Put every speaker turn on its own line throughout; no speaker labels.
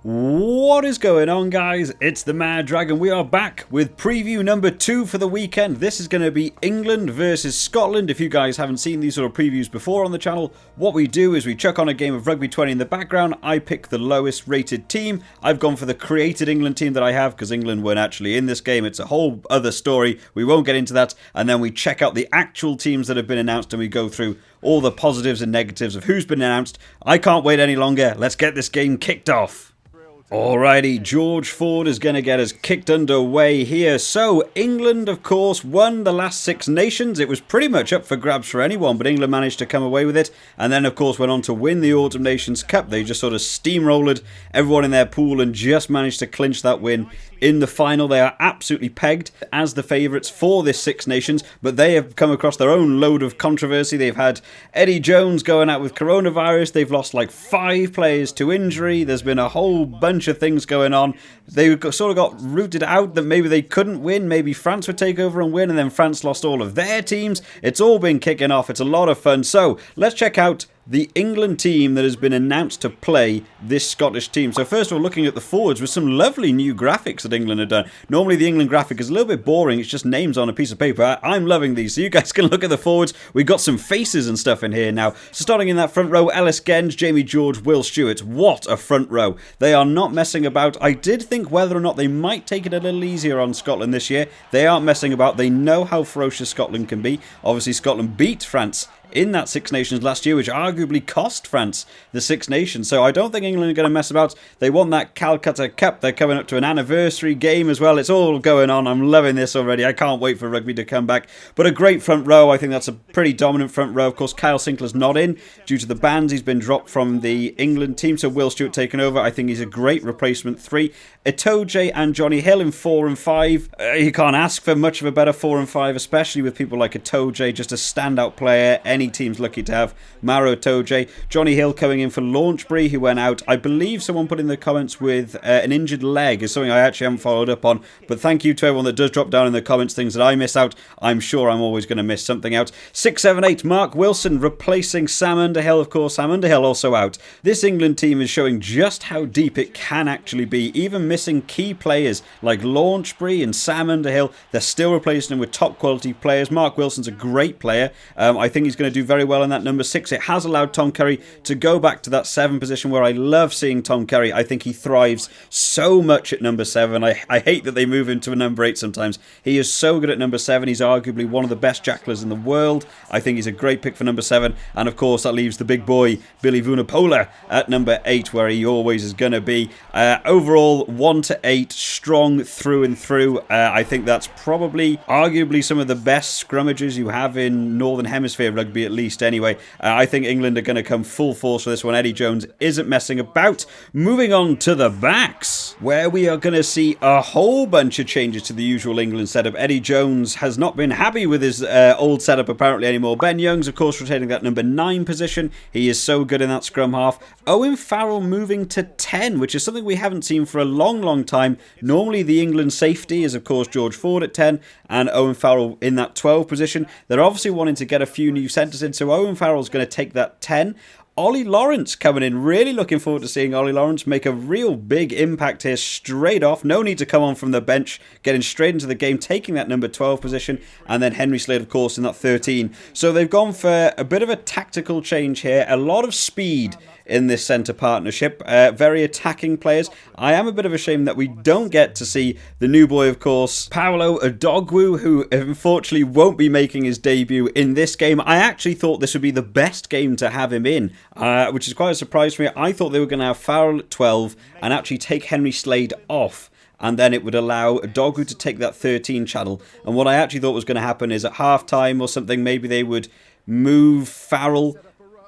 What is going on, guys? It's the MaD Dragon. We are back with preview number 2 for the weekend. This is going to be England versus Scotland. If you guys haven't seen these sort of previews before on the channel, what we do is we chuck on a game of Rugby 20 in the background. I pick the lowest rated team. I've gone for the created England team that I have because England weren't actually in this game. It's a whole other story. We won't get into that. And then we check out the actual teams that have been announced and we go through all the positives and negatives of who's been announced. I can't wait any longer. Let's get this game kicked off. Alrighty, George Ford is going to get us kicked underway here. So, England, of course, won the last Six Nations. It was pretty much up for grabs for anyone, but England managed to come away with it. And then, of course, went on to win the Autumn Nations Cup. They just sort of steamrolled everyone in their pool and just managed to clinch that win in the final. They are absolutely pegged as the favourites for this Six Nations, but they have come across their own load of controversy. They've had Eddie Jones going out with coronavirus. They've lost like 5 players to injury. There's been a whole bunch of things going on. They sort of got rooted out that maybe they couldn't win. Maybe France would take over and win, and then France lost all of their teams. It's all been kicking off. It's a lot of fun. So let's check out the England team that has been announced to play this Scottish team. So first of all, looking at the forwards with some lovely new graphics that England have done. Normally the England graphic is a little bit boring. It's just names on a piece of paper. I'm loving these. So you guys can look at the forwards. We've got some faces and stuff in here now. So starting in that front row, Ellis Genge, Jamie George, Will Stewart. What a front row. They are not messing about. I did think whether or not they might take it a little easier on Scotland this year. They aren't messing about. They know how ferocious Scotland can be. Obviously Scotland beat France in that Six Nations last year, which arguably cost France the Six Nations. So I don't think England are going to mess about. They won that Calcutta Cup. They're coming up to an anniversary game as well. It's all going on. I'm loving this already. I can't wait for rugby to come back. But a great front row. I think that's a pretty dominant front row. Of course, Kyle Sinclair's not in due to the bans. He's been dropped from the England team. So Will Stewart taking over. I think he's a great replacement 3. Itoje and Johnny Hill in 4 and 5. You can't ask for much of a better 4 and 5, especially with people like Itoje, just a standout player. Any team's lucky to have Maro Itoje. Johnny Hill coming in for Launchbury, who went out. I believe someone put in the comments with an injured leg is something I actually haven't followed up on. But thank you to everyone that does drop down in the comments things that I miss out. I'm sure I'm always going to miss something out. 6, 7, 8. Mark Wilson replacing Sam Underhill. Of course, Sam Underhill also out. This England team is showing just how deep it can actually be. Even missing key players like Launchbury and Sam Underhill, they're still replacing them with top quality players. Mark Wilson's a great player. I think he's going to do very well in that number 6. It has allowed Tom Curry to go back to that 7 position where I love seeing Tom Curry. I think he thrives so much at number 7. I hate that they move him to a number 8 sometimes. He is so good at number 7. He's arguably one of the best jacklers in the world. I think he's a great pick for number 7. And of course that leaves the big boy Billy Vunipola at number 8 where he always is going to be. Overall 1 to 8, strong through and through. I think that's probably arguably some of the best scrummages you have in Northern Hemisphere rugby, at least anyway. I think England are going to come full force for this one. Eddie Jones isn't messing about. Moving on to the backs, where we are going to see a whole bunch of changes to the usual England setup. Eddie Jones has not been happy with his old setup apparently anymore. Ben Youngs, of course, rotating that number 9 position. He is so good in that scrum half. Owen Farrell moving to 10, which is something we haven't seen for a long time. Normally the England safety is, of course, George Ford at 10 and Owen Farrell in that 12 position. They're obviously wanting to get a few new centres in, so Owen Farrell's going to take that 10. Ollie Lawrence coming in. Really looking forward to seeing Ollie Lawrence make a real big impact here straight off. No need to come on from the bench. Getting straight into the game, taking that number 12 position. And then Henry Slade, of course, in that 13. So they've gone for a bit of a tactical change here. A lot of speed in this centre partnership. Very attacking players. I am a bit of ashamed that we don't get to see the new boy, of course, Paolo Adogwu, who unfortunately won't be making his debut in this game. I actually thought this would be the best game to have him in, which is quite a surprise for me. I thought they were going to have Farrell at 12 and actually take Henry Slade off. And then it would allow Adogwu to take that 13 channel. And what I actually thought was going to happen is at half-time or something, maybe they would move Farrell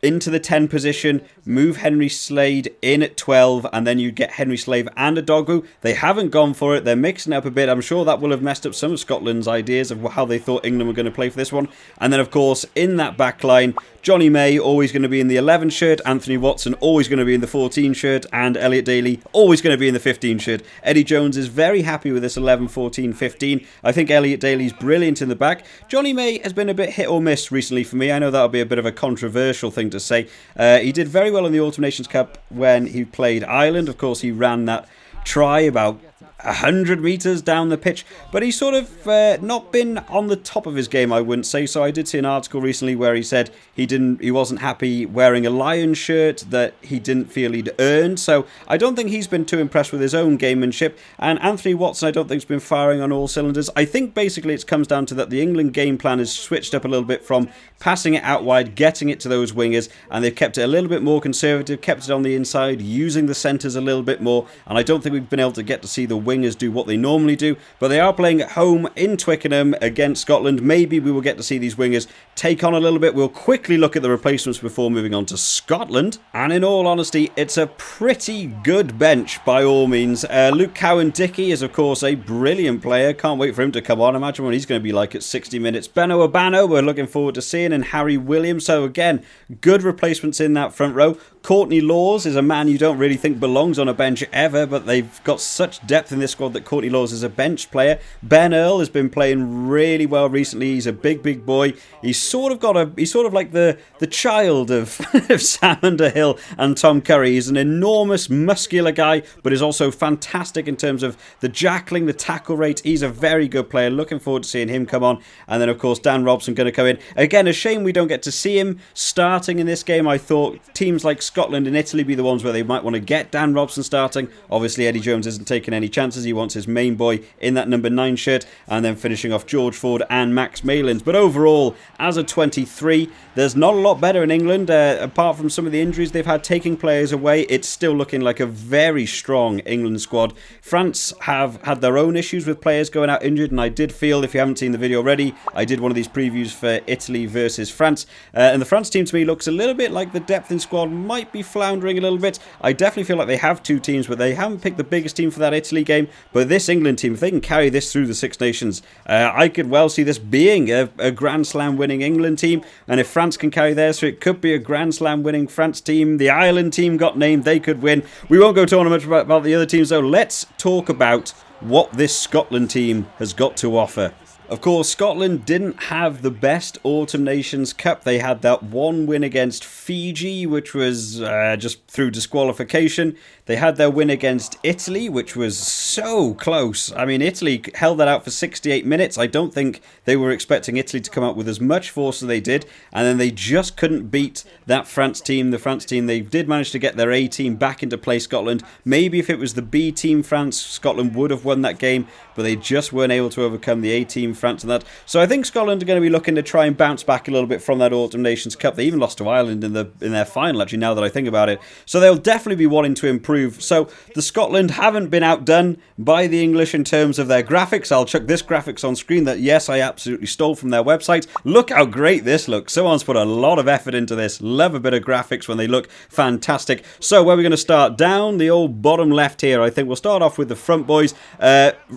into the 10 position, move Henry Slade in at 12, and then you get Henry Slade and Adogwu. They haven't gone for it. They're mixing it up a bit. I'm sure that will have messed up some of Scotland's ideas of how they thought England were going to play for this one. And then, of course, in that back line, Johnny May always going to be in the 11 shirt, Anthony Watson always going to be in the 14 shirt, and Elliot Daly always going to be in the 15 shirt. Eddie Jones is very happy with this 11, 14, 15. I think Elliot Daly's brilliant in the back. Johnny May has been a bit hit or miss recently for me. I know that'll be a bit of a controversial thing to say. He did very well in the Autumn Nations Cup when he played Ireland. Of course, he ran that try about 100 metres down the pitch, but he's sort of not been on the top of his game, I wouldn't say. So I did see an article recently where he said he wasn't happy wearing a Lions shirt that he didn't feel he'd earned. So I don't think he's been too impressed with his own gamemanship. And Anthony Watson, I don't think, has been firing on all cylinders. I think basically it comes down to that the England game plan has switched up a little bit from passing it out wide, getting it to those wingers, and they've kept it a little bit more conservative, kept it on the inside, using the centres a little bit more. And I don't think we've been able to get to see the wingers do what they normally do, but they are playing at home in Twickenham against Scotland. Maybe we will get to see these wingers take on a little bit. We'll quickly look at the replacements before moving on to Scotland, and in all honesty, it's a pretty good bench by all means. Luke Cowan-Dickey is of course a brilliant player. Can't wait for him to come on. Imagine what he's going to be like at 60 minutes. Beno Obano, we're looking forward to seeing, and Harry Williams. So again, good replacements in that front row. Courtney Laws is a man you don't really think belongs on a bench ever, but they've got such depth in this squad that Courtney Laws is a bench player. Ben Earl has been playing really well recently. He's a big boy. He's sort of like the child of, of Sam Underhill and Tom Curry. He's an enormous muscular guy, but is also fantastic in terms of the jackling, the tackle rate. He's a very good player. Looking forward to seeing him come on. And then of course Dan Robson going to come in. Again, a shame we don't get to see him starting in this game. I thought teams like Scotland and Italy be the ones where they might want to get Dan Robson starting. Obviously Eddie Jones isn't taking any chances. He wants his main boy in that number 9 shirt, and then finishing off George Ford and Max Malins. But overall, as a 23, there's not a lot better in England. Apart from some of the injuries they've had taking players away, it's still looking like a very strong England squad. France have had their own issues with players going out injured, and I did feel, if you haven't seen the video already, I did one of these previews for Italy versus France, and the France team to me looks a little bit like the depth in squad might be floundering a little bit. I definitely feel like they have two teams, but they haven't picked the biggest team for that Italy game. But this England team, if they can carry this through the Six Nations, I could well see this being a Grand Slam winning England team. And if France can carry theirs through, it could be a Grand Slam winning France team. The Ireland team got named, they could win. We won't go too much about the other teams though. Let's talk about what this Scotland team has got to offer. Of course, Scotland didn't have the best Autumn Nations Cup. They had that one win against Fiji, which was just through disqualification. They had their win against Italy, which was so close. I mean, Italy held that out for 68 minutes. I don't think they were expecting Italy to come out with as much force as they did. And then they just couldn't beat that France team. The France team, they did manage to get their A team back into play, Scotland. Maybe if it was the B team France, Scotland would have won that game, but they just weren't able to overcome the A team France and that. So I think Scotland are going to be looking to try and bounce back a little bit from that Autumn Nations Cup. They even lost to Ireland in their final, actually, now that I think about it. So they'll definitely be wanting to improve. So the Scotland haven't been outdone by the English in terms of their graphics. I'll chuck this graphics on screen that, yes, I absolutely stole from their website. Look how great this looks. Someone's put a lot of effort into this. Love a bit of graphics when they look fantastic. So where are we going to start? Down the old bottom left here. I think we'll start off with the front boys.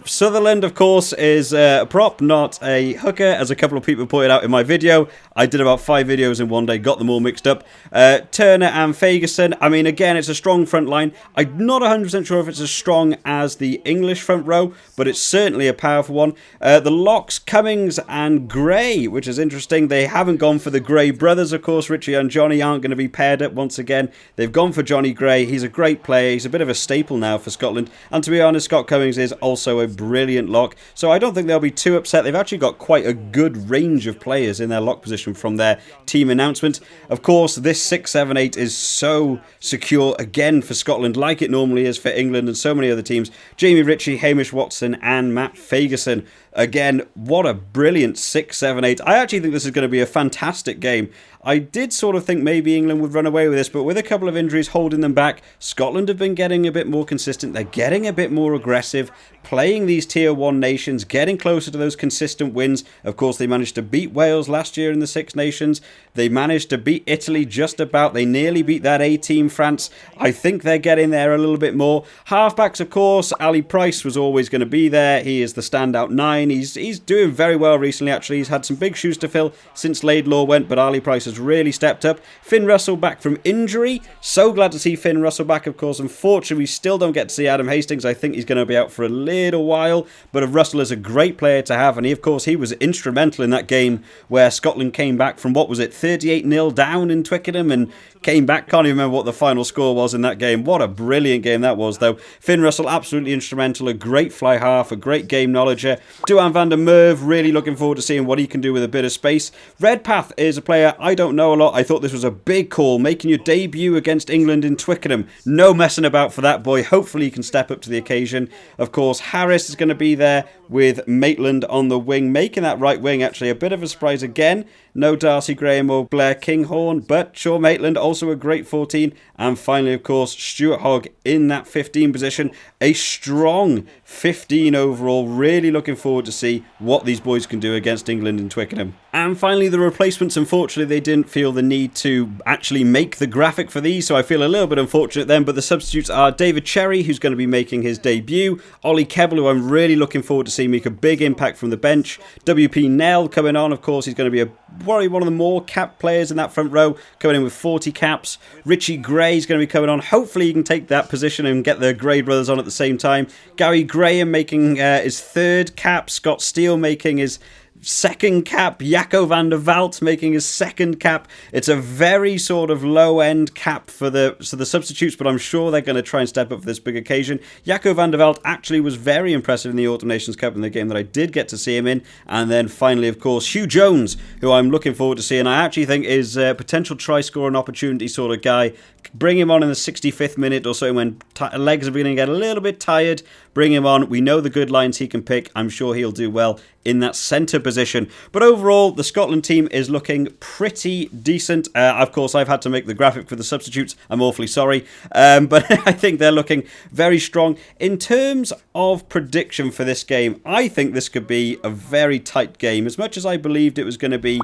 Sutherland, of course, is a prop, not a hooker, as a couple of people pointed out in my video. I did about 5 videos in one day, got them all mixed up. Turner and Fagerson, I mean, again, it's a strong front line. I'm not 100% sure if it's as strong as the English front row, but it's certainly a powerful one. The locks, Cummings and Gray, which is interesting. They haven't gone for the Gray brothers, of course. Richie and Johnny aren't going to be paired up once again. They've gone for Johnny Gray. He's a great player. He's a bit of a staple now for Scotland. And to be honest, Scott Cummings is also a brilliant lock. So I don't think they'll be too upset. They've actually got quite a good range of players in their lock position from their team announcement. Of course, this 6-7-8 is so secure again for Scotland, like it normally is for England and so many other teams. Jamie Ritchie, Hamish Watson and Matt Fagerson. Again, what a brilliant 6-7-8. I actually think this is going to be a fantastic game. I did sort of think maybe England would run away with this, but with a couple of injuries holding them back, Scotland have been getting a bit more consistent. They're getting a bit more aggressive, playing these Tier 1 nations, getting closer to those consistent wins. Of course, they managed to beat Wales last year in the Six Nations. They managed to beat Italy just about. They nearly beat that A-team France. I think they're getting there a little bit more. Halfbacks, of course, Ali Price was always going to be there. He is the standout 9. playing. He's doing very well recently, actually. He's had some big shoes to fill since Laidlaw went, but Ali Price has really stepped up. Finn Russell back from injury. So glad to see Finn Russell back, of course. Unfortunately, we still don't get to see Adam Hastings. I think he's going to be out for a little while, but Russell is a great player to have, and of course, he was instrumental in that game where Scotland came back from, what was it, 38-0 down in Twickenham, and came back. Can't even remember what the final score was in that game. What a brilliant game that was, though. Finn Russell, absolutely instrumental, a great fly half, a great game knowledger. Duhan van der Merwe, really looking forward to seeing what he can do with a bit of space. Redpath is a player I don't know a lot. I thought this was a big call, making your debut against England in Twickenham. No messing about for that boy. Hopefully he can step up to the occasion. Of course, Harris is going to be there with Maitland on the wing, making that right wing actually a bit of a surprise again. No Darcy Graham or Blair Kinghorn, but Shaw Maitland, also a great 14. And finally, of course, Stuart Hogg in that 15 position. A strong 15 overall. Really looking forward to see what these boys can do against England in Twickenham. And finally, the replacements. Unfortunately, they didn't feel the need to actually make the graphic for these, so I feel a little bit unfortunate then. But the substitutes are David Cherry, who's going to be making his debut. Ollie Kebble, who I'm really looking forward to seeing make a big impact from the bench. WP Nell coming on, of course, he's going to be probably one of the more capped players in that front row, coming in with 40 caps. Richie Gray is going to be coming on. Hopefully he can take that position and get the Gray brothers on at the same time. Gary Graham making his third cap. Scott Steele making his second cap. Jacco van der Walt making his second cap. It's a very sort of low-end cap for the substitutes, but I'm sure they're going to try and step up for this big occasion. Jacco van der Walt actually was very impressive in the Autumn Nations Cup in the game that I did get to see him in. And then finally, of course, Hugh Jones, who I'm looking forward to seeing. I actually think is a potential try-scoring opportunity sort of guy. Bring him on in the 65th minute or so when legs are beginning to get a little bit tired. Bring him on. We know the good lines he can pick. I'm sure he'll do well in that centre position. But overall, the Scotland team is looking pretty decent. Of course, I've had to make the graphic for the substitutes. I'm awfully sorry. But I think they're looking very strong. In terms of prediction for this game, I think this could be a very tight game. As much as I believed it was going to be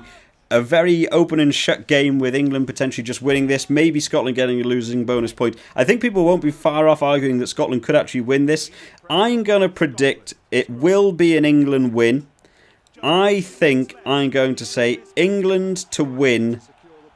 a very open and shut game with England potentially just winning this, maybe Scotland getting a losing bonus point. I think people won't be far off arguing that Scotland could actually win this. I'm going to predict it will be an England win. I think I'm going to say England to win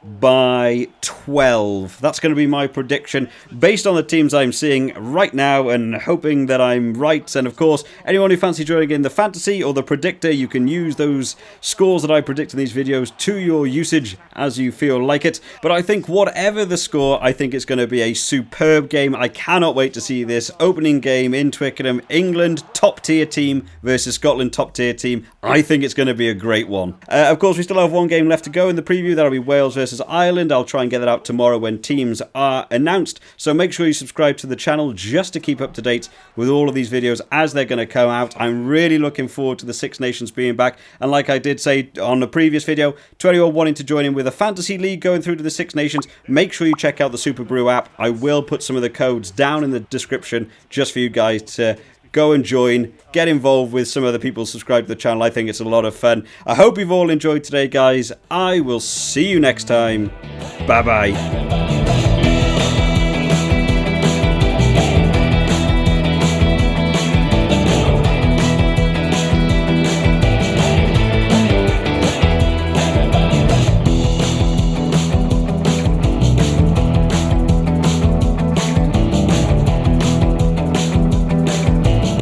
by 12. That's going to be my prediction based on the teams I'm seeing right now and hoping that I'm right. And of course, anyone who fancies joining in the fantasy or the predictor, you can use those scores that I predict in these videos to your usage as you feel like it. But I think whatever the score, I think it's going to be a superb game. I cannot wait to see this opening game in Twickenham. England top tier team versus Scotland top tier team. I think it's going to be a great one. Of course, we still have one game left to go in the preview. That'll be Wales versus Ireland. I'll try and get that out tomorrow when teams are announced. So make sure you subscribe to the channel just to keep up to date with all of these videos as they're going to come out. I'm really looking forward to the Six Nations being back. And like I did say on the previous video, to anyone wanting to join in with a fantasy league going through to the Six Nations, make sure you check out the Superbru app. I will put some of the codes down in the description just for you guys to go and join, get involved with some of the people subscribed to the channel. I think it's a lot of fun. I hope you've all enjoyed today, guys. I will see you next time. Bye-bye.